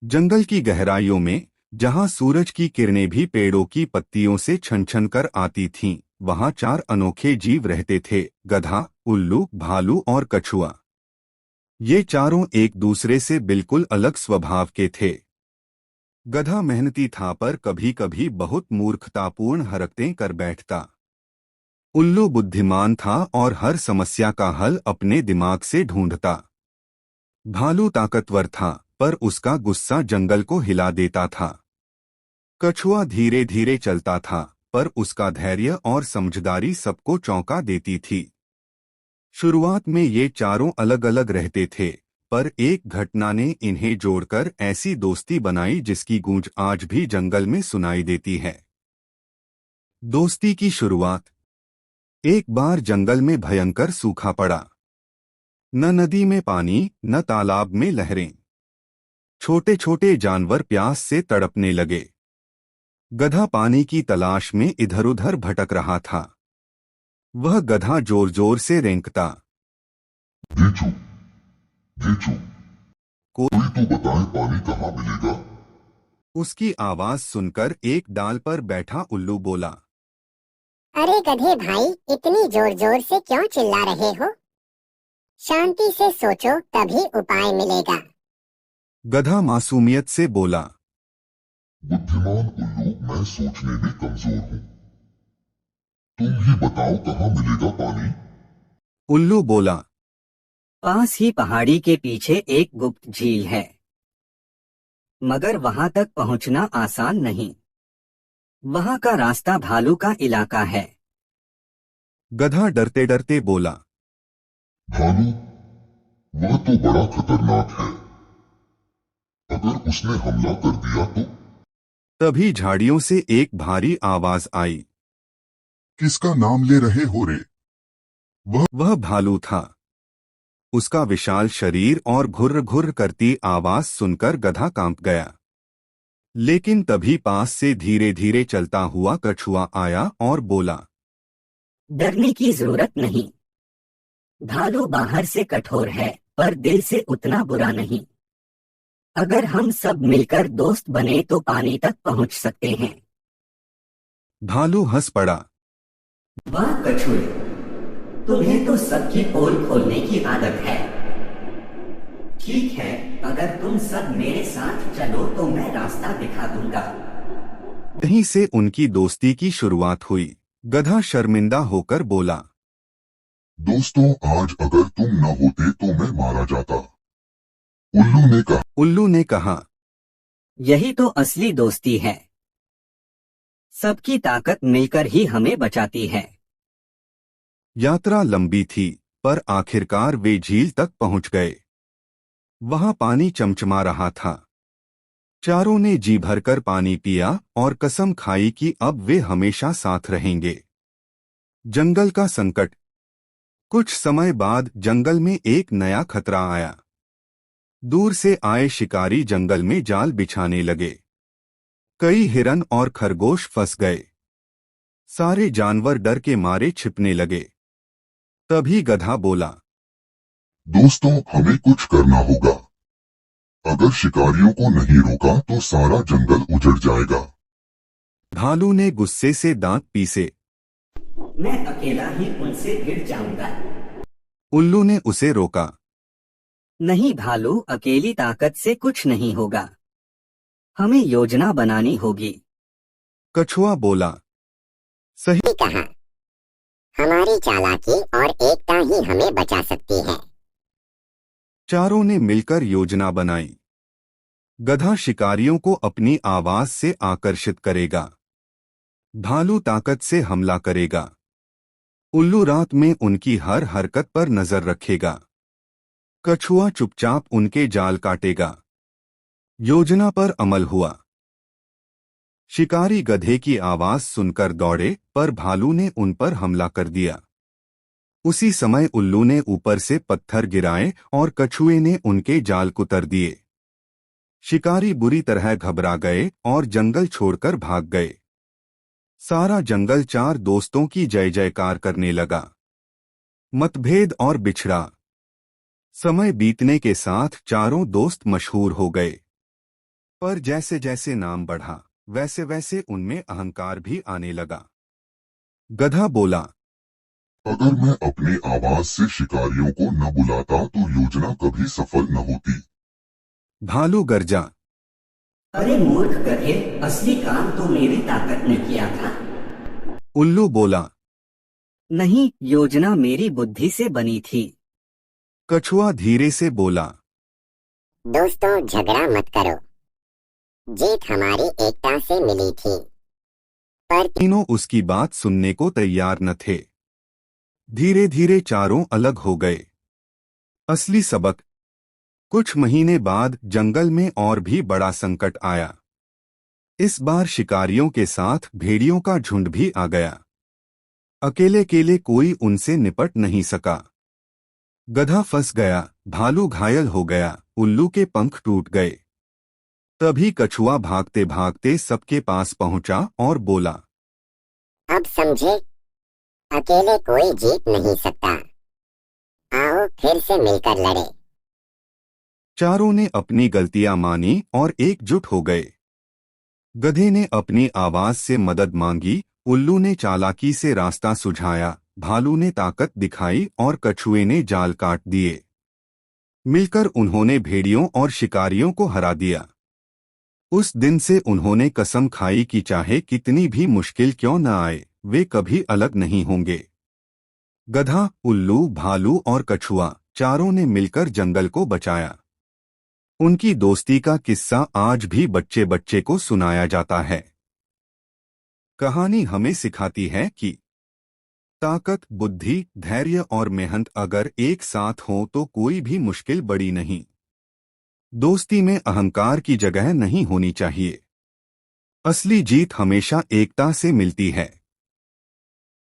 जंगल की गहराइयों में, जहां सूरज की किरणें भी पेड़ों की पत्तियों से छन छन कर आती थीं, वहां चार अनोखे जीव रहते थे: गधा, उल्लू, भालू और कछुआ। ये चारों एक दूसरे से बिल्कुल अलग स्वभाव के थे। गधा मेहनती था पर कभी कभी बहुत मूर्खतापूर्ण हरकतें कर बैठता। उल्लू बुद्धिमान था और हर समस्या का हल अपने दिमाग से ढूंढता। भालू ताकतवर था, पर उसका गुस्सा जंगल को हिला देता था। कछुआ धीरे धीरे चलता था, पर उसका धैर्य और समझदारी सबको चौंका देती थी। शुरुआत में ये चारों अलग अलग रहते थे, पर एक घटना ने इन्हें जोड़कर ऐसी दोस्ती बनाई जिसकी गूंज आज भी जंगल में सुनाई देती है। दोस्ती की शुरुआत। एक बार जंगल में भयंकर सूखा पड़ा। न नदी में पानी, न तालाब में लहरें। छोटे छोटे जानवर प्यास से तड़पने लगे। गधा पानी की तलाश में इधर उधर भटक रहा था। वह गधा जोर जोर से रेंकता। भेजो, भेजो, को कोई तो बताए पानी कहाँ मिलेगा। उसकी आवाज सुनकर एक डाल पर बैठा उल्लू बोला। अरे गधे भाई, इतनी जोर जोर से क्यों चिल्ला रहे हो? शांति से सोचो, तभी उपाय मिलेगा। गधा मासूमियत से बोला। बुद्धिमान उल्लू, मैं सोचने में कमजोर हूँ। तुम ही बताओ कहाँ मिलेगा पानी। उल्लू बोला। पास ही पहाड़ी के पीछे एक गुप्त झील है, मगर वहां तक पहुंचना आसान नहीं। वहां का रास्ता भालू का इलाका है। गधा डरते डरते बोला। भालू, वह तो बड़ा खतरनाक है। अगर उसने हमला कर दिया तो? तभी झाड़ियों से एक भारी आवाज आई। किसका नाम ले रहे हो रे? वह भालू था। उसका विशाल शरीर और घुर्र घुर्र करती आवाज सुनकर गधा कांप गया। लेकिन तभी पास से धीरे धीरे चलता हुआ कछुआ आया और बोला। डरने की जरूरत नहीं। भालू बाहर से कठोर है, पर दिल से उतना बुरा नहीं। अगर हम सब मिलकर दोस्त बने तो पानी तक पहुंच सकते हैं। भालू हंस पड़ा। वाह कछुए, तुम्हें तो सबकी पोल खोलने की आदत है। ठीक है, अगर तुम सब मेरे साथ चलो तो मैं रास्ता दिखा दूंगा। यहीं से उनकी दोस्ती की शुरुआत हुई। गधा शर्मिंदा होकर बोला। दोस्तों, आज अगर तुम न होते तो मैं मारा जाता। उल्लू ने कहा। यही तो असली दोस्ती है। सबकी ताकत मिलकर ही हमें बचाती है। यात्रा लंबी थी, पर आखिरकार वे झील तक पहुंच गए। वहां पानी चमचमा रहा था। चारों ने जी भरकर पानी पिया और कसम खाई कि अब वे हमेशा साथ रहेंगे। जंगल का संकट। कुछ समय बाद जंगल में एक नया खतरा आया। दूर से आए शिकारी जंगल में जाल बिछाने लगे। कई हिरन और खरगोश फंस गए। सारे जानवर डर के मारे छिपने लगे। तभी गधा बोला। दोस्तों, हमें कुछ करना होगा। अगर शिकारियों को नहीं रोका तो सारा जंगल उजड़ जाएगा। भालू ने गुस्से से दांत पीसे। मैं अकेला ही उनसे भिड़ जाऊंगा। उल्लू ने उसे रोका। नहीं भालू, अकेली ताकत से कुछ नहीं होगा। हमें योजना बनानी होगी। कछुआ बोला। सही ठीक कहा, हमारी चालाकी और एकता ही हमें बचा सकती है। चारों ने मिलकर योजना बनाई। गधा शिकारियों को अपनी आवाज से आकर्षित करेगा। भालू ताकत से हमला करेगा। उल्लू रात में उनकी हर हरकत पर नजर रखेगा। कछुआ चुपचाप उनके जाल काटेगा। योजना पर अमल हुआ। शिकारी गधे की आवाज सुनकर दौड़े, पर भालू ने उन पर हमला कर दिया। उसी समय उल्लू ने ऊपर से पत्थर गिराए और कछुए ने उनके जाल कुतर दिए। शिकारी बुरी तरह घबरा गए और जंगल छोड़कर भाग गए। सारा जंगल चार दोस्तों की जय जयकार करने लगा। मतभेद और बिछड़ा। समय बीतने के साथ चारों दोस्त मशहूर हो गए। पर जैसे जैसे नाम बढ़ा वैसे वैसे उनमें अहंकार भी आने लगा। गधा बोला, अगर मैं अपनी आवाज से शिकारियों को न बुलाता तो योजना कभी सफल न होती। भालू गरजा, अरे मूर्ख गधे, असली काम तो मेरी ताकत ने किया था। उल्लू बोला, नहीं, योजना मेरी बुद्धि से बनी थी। कछुआ धीरे से बोला, दोस्तों झगड़ा मत करो, जीत हमारी एकता से मिली थी। पर तीनों उसकी बात सुनने को तैयार न थे। धीरे धीरे चारों अलग हो गए। असली सबक, कुछ महीने बाद जंगल में और भी बड़ा संकट आया। इस बार शिकारियों के साथ भेड़ियों का झुंड भी आ गया। अकेले केले कोई उनसे निपट नहीं सका। गधा फंस गया, भालू घायल हो गया, उल्लू के पंख टूट गए। तभी कछुआ भागते भागते सबके पास पहुंचा और बोला, अब समझे, अकेले कोई जीत नहीं सकता। आओ फिर से मिलकर लड़े। चारों ने अपनी गलतियां मानी और एकजुट हो गए। गधे ने अपनी आवाज से मदद मांगी, उल्लू ने चालाकी से रास्ता सुझाया, भालू ने ताकत दिखाई और कछुए ने जाल काट दिए। मिलकर उन्होंने भेड़ियों और शिकारियों को हरा दिया। उस दिन से उन्होंने कसम खाई कि चाहे कितनी भी मुश्किल क्यों न आए, वे कभी अलग नहीं होंगे। गधा, उल्लू, भालू और कछुआ चारों ने मिलकर जंगल को बचाया। उनकी दोस्ती का किस्सा आज भी बच्चे बच्चे को सुनाया जाता है। कहानी हमें सिखाती है कि ताकत, बुद्धि, धैर्य और मेहनत अगर एक साथ हो तो कोई भी मुश्किल बड़ी नहीं। दोस्ती में अहंकार की जगह नहीं होनी चाहिए। असली जीत हमेशा एकता से मिलती है।